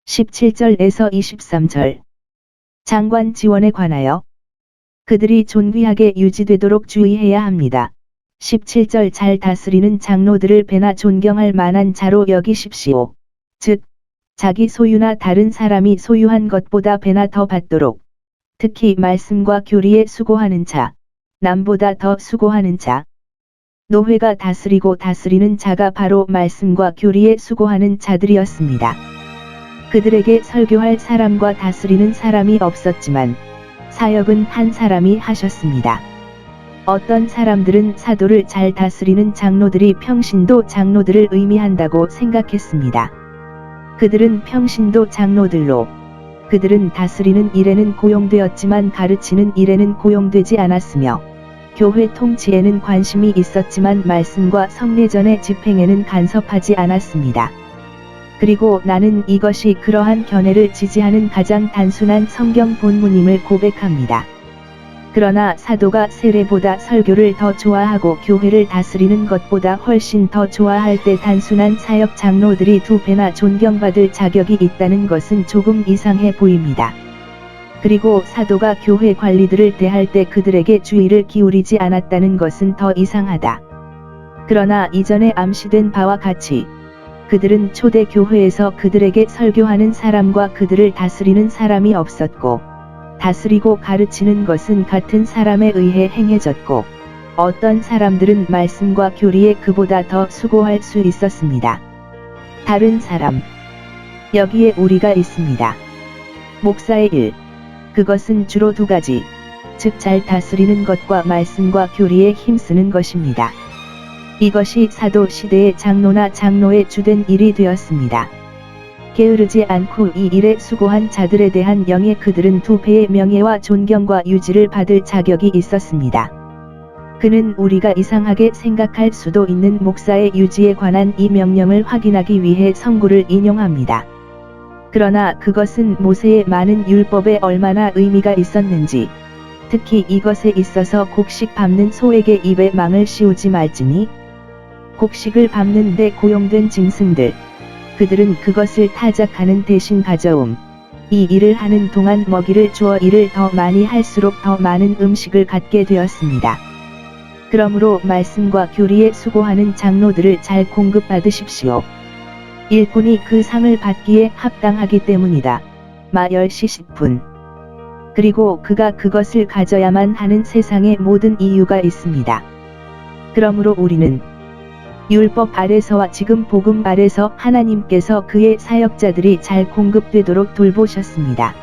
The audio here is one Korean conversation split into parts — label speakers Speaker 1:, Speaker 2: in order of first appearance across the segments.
Speaker 1: 17절에서 23절. 장관 지원에 관하여 그들이 존귀하게 유지되도록 주의해야 합니다. 17절 잘 다스리는 장로들을 배나 존경할 만한 자로 여기십시오. 즉, 자기 소유나 다른 사람이 소유한 것보다 배나 더 받도록, 특히 말씀과 교리에 수고하는 자, 남보다 더 수고하는 자. 노회가 다스리고 다스리는 자가 바로 말씀과 교리에 수고하는 자들이었습니다. 그들에게 설교할 사람과 다스리는 사람이 없었지만 사역은 한 사람이 하셨습니다. 어떤 사람들은 사도를 잘 다스리는 장로들이 평신도 장로들을 의미한다고 생각했습니다. 그들은 평신도 장로들로, 그들은 다스리는 일에는 고용되었지만 가르치는 일에는 고용되지 않았으며, 교회 통치에는 관심이 있었지만 말씀과 성례전의 집행에는 간섭하지 않았습니다. 그리고 나는 이것이 그러한 견해를 지지하는 가장 단순한 성경 본문임을 고백합니다. 그러나 사도가 세례보다 설교를 더 좋아하고 교회를 다스리는 것보다 훨씬 더 좋아할 때 단순한 사역 장로들이 두 배나 존경받을 자격이 있다는 것은 조금 이상해 보입니다. 그리고 사도가 교회 관리들을 대할 때 그들에게 주의를 기울이지 않았다는 것은 더 이상하다. 그러나 이전에 암시된 바와 같이 그들은 초대 교회에서 그들에게 설교하는 사람과 그들을 다스리는 사람이 없었고, 다스리고 가르치는 것은 같은 사람에 의해 행해졌고, 어떤 사람들은 말씀과 교리에 그보다 더 수고할 수 있었습니다. 다른 사람. 여기에 우리가 있습니다. 목사의 일. 그것은 주로 두 가지, 즉 잘 다스리는 것과 말씀과 교리에 힘쓰는 것입니다. 이것이 사도 시대의 장로나 장로의 주된 일이 되었습니다. 게으르지 않고 이 일에 수고한 자들에 대한 영예 그들은 두 배의 명예와 존경과 유지를 받을 자격이 있었습니다. 그는 우리가 이상하게 생각할 수도 있는 목사의 유지에 관한 이 명령을 확인하기 위해 성구를 인용합니다. 그러나 그것은 모세의 많은 율법에 얼마나 의미가 있었는지, 특히 이것에 있어서 곡식 밟는 소에게 입에 망을 씌우지 말지니, 곡식을 밟는 데 고용된 짐승들, 그들은 그것을 타작하는 대신 가져옴. 이 일을 하는 동안 먹이를 주어 일을 더 많이 할수록 더 많은 음식을 갖게 되었습니다. 그러므로 말씀과 교리에 수고하는 장로들을 잘 공급받으십시오. 일꾼이 그 상을 받기에 합당하기 때문이다. 마 10시 10분. 그리고 그가 그것을 가져야만 하는 세상의 모든 이유가 있습니다. 그러므로 우리는 율법 아래서와 지금 복음 아래서 하나님께서 그의 사역자들이 잘 공급되도록 돌보셨습니다.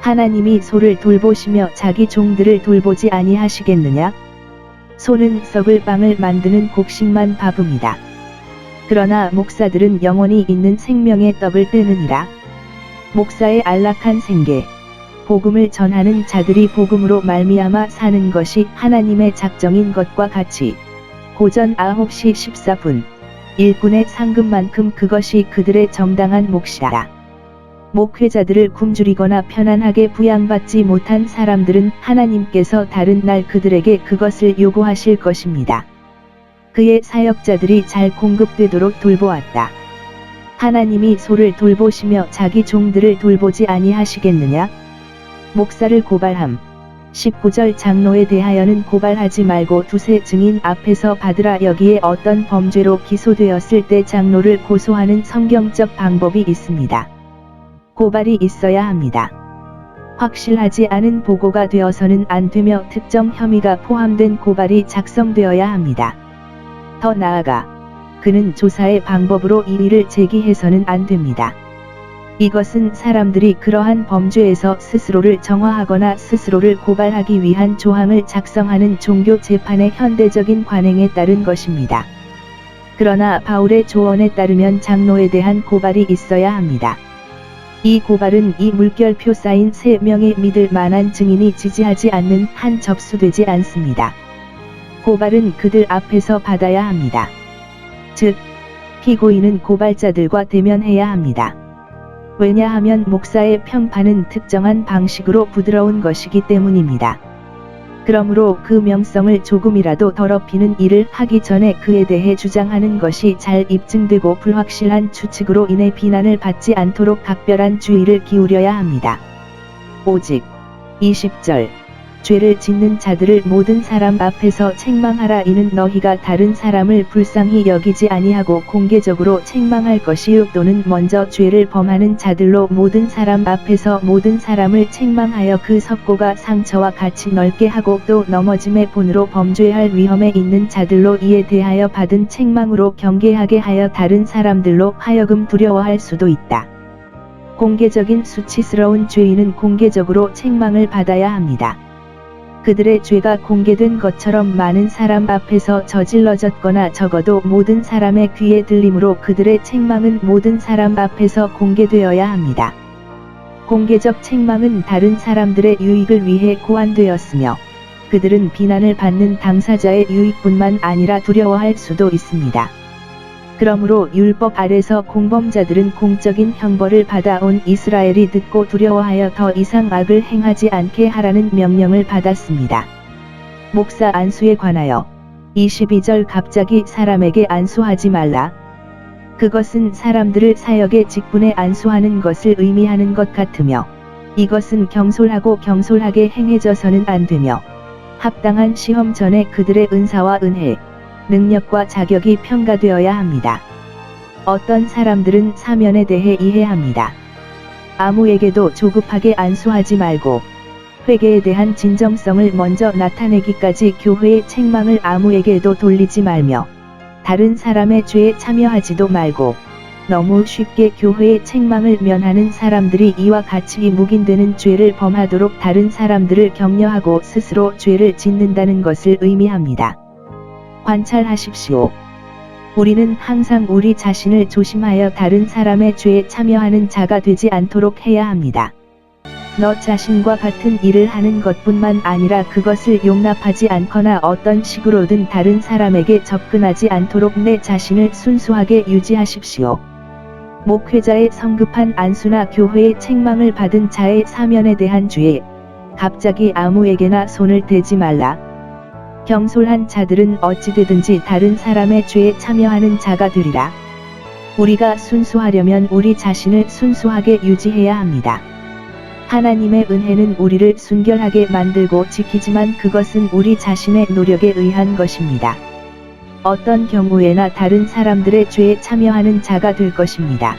Speaker 1: 하나님이 소를 돌보시며 자기 종들을 돌보지 아니하시겠느냐? 소는 썩을 빵을 만드는 곡식만 밥입니다. 그러나 목사들은 영원히 있는 생명의 떡을 떼느니라. 목사의 안락한 생계, 복음을 전하는 자들이 복음으로 말미암아 사는 것이 하나님의 작정인 것과 같이 고전 9시 14분, 일꾼의 상급만큼 그것이 그들의 정당한 몫이다. 목회자들을 굶주리거나 편안하게 부양받지 못한 사람들은 하나님께서 다른 날 그들에게 그것을 요구하실 것입니다. 그의 사역자들이 잘 공급되도록 돌보았다. 하나님이 소를 돌보시며 자기 종들을 돌보지 아니하시겠느냐? 목사를 고발함. 19절 장로에 대하여는 고발하지 말고 두세 증인 앞에서 받으라. 여기에 어떤 범죄로 기소되었을 때 장로를 고소하는 성경적 방법이 있습니다. 고발이 있어야 합니다. 확실하지 않은 보고가 되어서는 안 되며 특정 혐의가 포함된 고발이 작성되어야 합니다. 더 나아가 그는 조사의 방법으로 이의를 제기해서는 안 됩니다. 이것은 사람들이 그러한 범죄에서 스스로를 정화하거나 스스로를 고발하기 위한 조항을 작성하는 종교 재판의 현대적인 관행에 따른 것입니다. 그러나 바울의 조언에 따르면 장로에 대한 고발이 있어야 합니다. 이 고발은 이 물결표 쌓인 3명의 믿을 만한 증인이 지지하지 않는 한 접수되지 않습니다. 고발은 그들 앞에서 받아야 합니다. 즉, 피고인은 고발자들과 대면해야 합니다. 왜냐하면 목사의 평판은 특정한 방식으로 부드러운 것이기 때문입니다. 그러므로 그 명성을 조금이라도 더럽히는 일을 하기 전에 그에 대해 주장하는 것이 잘 입증되고 불확실한 추측으로 인해 비난을 받지 않도록 각별한 주의를 기울여야 합니다. 오직 20절 죄를 짓는 자들을 모든 사람 앞에서 책망하라. 이는 너희가 다른 사람을 불쌍히 여기지 아니하고 공개적으로 책망할 것이요 또는 먼저 죄를 범하는 자들로 모든 사람 앞에서 모든 사람을 책망하여 그 석고가 상처와 같이 넓게 하고 또 넘어짐의 본으로 범죄할 위험에 있는 자들로 이에 대하여 받은 책망으로 경계하게 하여 다른 사람들로 하여금 두려워할 수도 있다. 공개적인 수치스러운 죄인은 공개적으로 책망을 받아야 합니다. 그들의 죄가 공개된 것처럼 많은 사람 앞에서 저질러졌거나 적어도 모든 사람의 귀에 들림으로 그들의 책망은 모든 사람 앞에서 공개되어야 합니다. 공개적 책망은 다른 사람들의 유익을 위해 고안되었으며 그들은 비난을 받는 당사자의 유익뿐만 아니라 두려워할 수도 있습니다. 그러므로 율법 아래서 공범자들은 공적인 형벌을 받아온 이스라엘이 듣고 두려워하여 더 이상 악을 행하지 않게 하라는 명령을 받았습니다. 목사 안수에 관하여 22절 갑자기 사람에게 안수하지 말라. 그것은 사람들을 사역의 직분에 안수하는 것을 의미하는 것 같으며 이것은 경솔하고 경솔하게 행해져서는 안 되며 합당한 시험 전에 그들의 은사와 은혜, 능력과 자격이 평가되어야 합니다. 어떤 사람들은 사면에 대해 이해합니다. 아무에게도 조급하게 안수하지 말고 회개에 대한 진정성을 먼저 나타내기까지 교회의 책망을 아무에게도 돌리지 말며 다른 사람의 죄에 참여하지도 말고 너무 쉽게 교회의 책망을 면하는 사람들이 이와 같이 묵인되는 죄를 범하도록 다른 사람들을 격려하고 스스로 죄를 짓는다는 것을 의미합니다. 관찰하십시오. 우리는 항상 우리 자신을 조심하여 다른 사람의 죄에 참여하는 자가 되지 않도록 해야 합니다. 너 자신과 같은 일을 하는 것뿐만 아니라 그것을 용납하지 않거나 어떤 식으로든 다른 사람에게 접근하지 않도록 내 자신을 순수하게 유지하십시오. 목회자의 성급한 안수나 교회의 책망을 받은 자의 사면에 대한 주의, 갑자기 아무에게나 손을 대지 말라. 경솔한 자들은 어찌되든지 다른 사람의 죄에 참여하는 자가 되리라. 우리가 순수하려면 우리 자신을 순수하게 유지해야 합니다. 하나님의 은혜는 우리를 순결하게 만들고 지키지만 그것은 우리 자신의 노력에 의한 것입니다. 어떤 경우에나 다른 사람들의 죄에 참여하는 자가 될 것입니다.